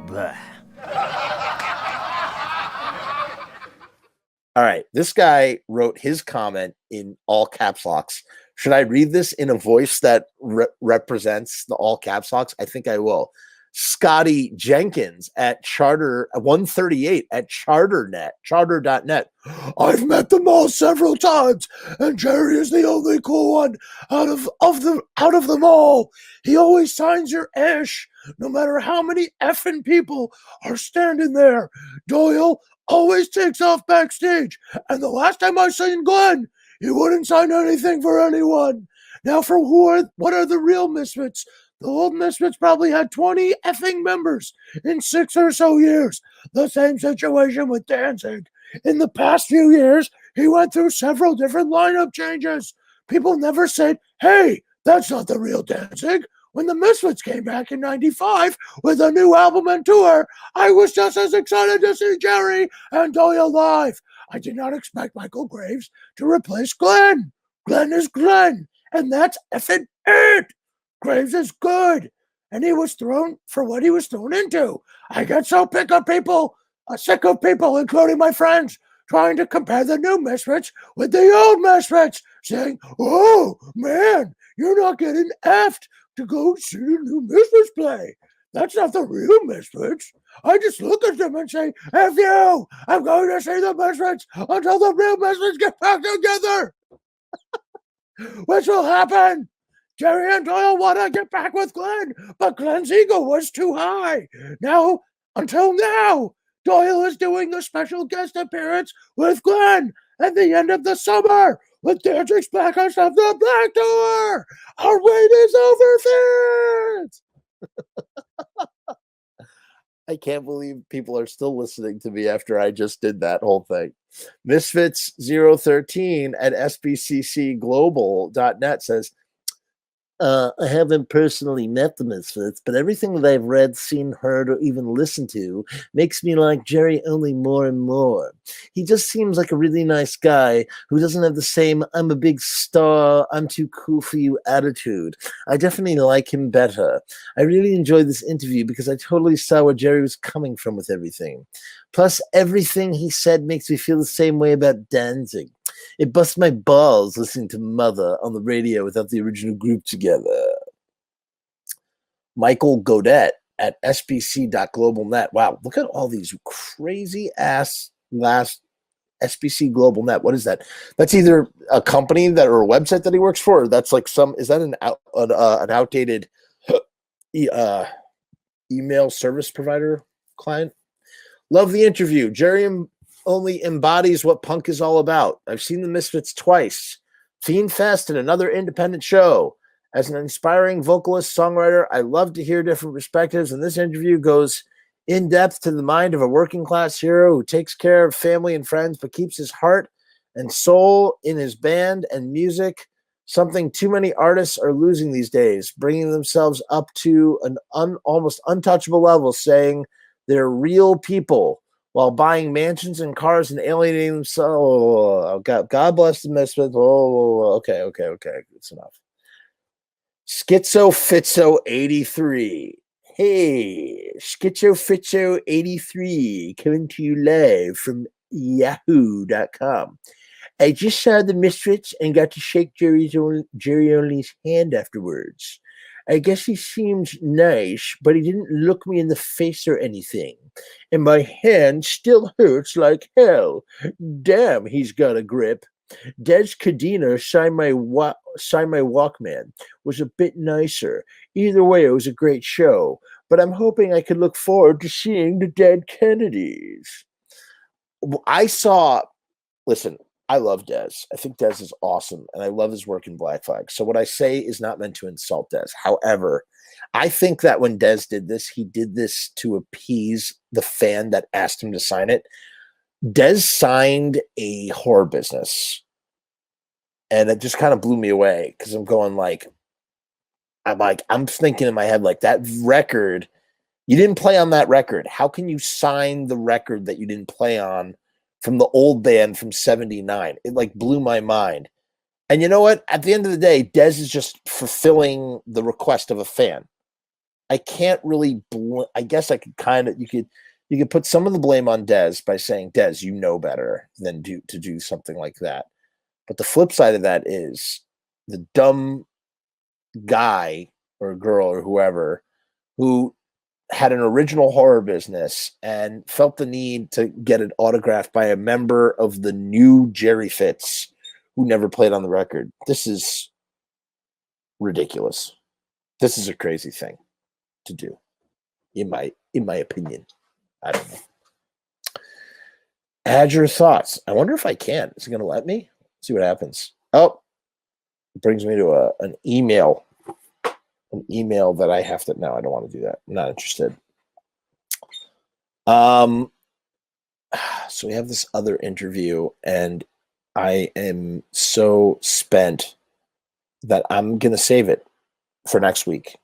Blah. All right. This guy wrote his comment in all caps locks. Should I read this in a voice that represents the all caps locks? I think I will. Scotty Jenkins at Charter 138 at charter.net. I've met them all several times, and Jerry is the only cool one out of them all. He always signs your ish, no matter how many effing people are standing there. Doyle always takes off backstage, and the last time I seen Glenn, he wouldn't sign anything for anyone. Now, for what are the real Misfits? The old Misfits probably had 20 effing members in 6 or so years. The same situation with Danzig. In the past few years, he went through several different lineup changes. People never said, hey, that's not the real Danzig. When the Misfits came back in 95 with a new album and tour, I was just as excited to see Jerry and Doyle live. I did not expect Michael Graves to replace Glenn. Glenn is Glenn, and that's effing it. Graves is good, and he was thrown for what he was thrown into. I get so sick of people, including my friends, trying to compare the new Misfits with the old Misfits, saying, oh, man, you're not getting effed to go see the new Misfits play. That's not the real Misfits. I just look at them and say, F you, I'm going to see the Misfits until the real Misfits get back together. Which will happen. Jerry and Doyle want to get back with Glenn, but Glenn's ego was too high. Until now, Doyle is doing a special guest appearance with Glenn at the end of the summer with Danzig's Black Ice of the Black Tour. Our wait is over, fans. I can't believe people are still listening to me after I just did that whole thing. Misfits 013 at sbccglobal.net says, I haven't personally met the Misfits, but everything that I've read, seen, heard, or even listened to makes me like Jerry only more and more. He just seems like a really nice guy who doesn't have the same I'm a big star, I'm too cool for you attitude. I definitely like him better. I really enjoyed this interview because I totally saw where Jerry was coming from with everything. Plus, everything he said makes me feel the same way about Danzig. It busts my balls listening to Mother on the radio without the original group together. Michael Godet at sbc.globalnet. Wow, look at all these crazy ass last SBC Global Net. What is that? That's either a company that or a website that he works for, or that's like is that an outdated email service provider client? Love the interview. Jerry only embodies what punk is all about. I've seen the Misfits twice. Fiend Fest and another independent show. As an inspiring vocalist, songwriter, I love to hear different perspectives, and this interview goes in depth to the mind of a working class hero who takes care of family and friends, but keeps his heart and soul in his band and music, something too many artists are losing these days, bringing themselves up to an almost untouchable level, saying they're real people while buying mansions and cars and alienating themselves. Oh, God bless the Misfits. Oh, okay. It's enough. Schizo Fitzo 83. Hey, Schizo Fitzo 83 coming to you live from yahoo.com. I just saw the Misfits and got to shake Jerry Only's hand afterwards. I guess he seemed nice, but he didn't look me in the face or anything. And my hand still hurts like hell. Damn, he's got a grip. Des Cadena signed my Walkman. Was a bit nicer. Either way, it was a great show. But I'm hoping I can look forward to seeing the Dead Kennedys. Listen, I love Des. I think Des is awesome, and I love his work in Black Flag. So what I say is not meant to insult Des. However, I think that when Des did this, he did this to appease the fan that asked him to sign it. Des signed a horror business, and it just kind of blew me away because I'm thinking in my head, like, that record, you didn't play on that record. How can you sign the record that you didn't play on from the old band from 79? It like blew my mind. And you know what? At the end of the day, Des is just fulfilling the request of a fan. I can't really. I guess I could kind of. You could put some of the blame on Dez by saying, Dez, you know better than to do something like that. But the flip side of that is the dumb guy or girl or whoever who had an original horror business and felt the need to get it autographed by a member of the new Jerry Fitz who never played on the record. This is ridiculous. This is a crazy thing to do, in my opinion. I don't know. Add your thoughts. I wonder if I can. Is it going to let me? See what happens. Oh, it brings me to an email. An email that I have to. No, I don't want to do that. I'm not interested. So we have this other interview, and I am so spent that I'm going to save it for next week.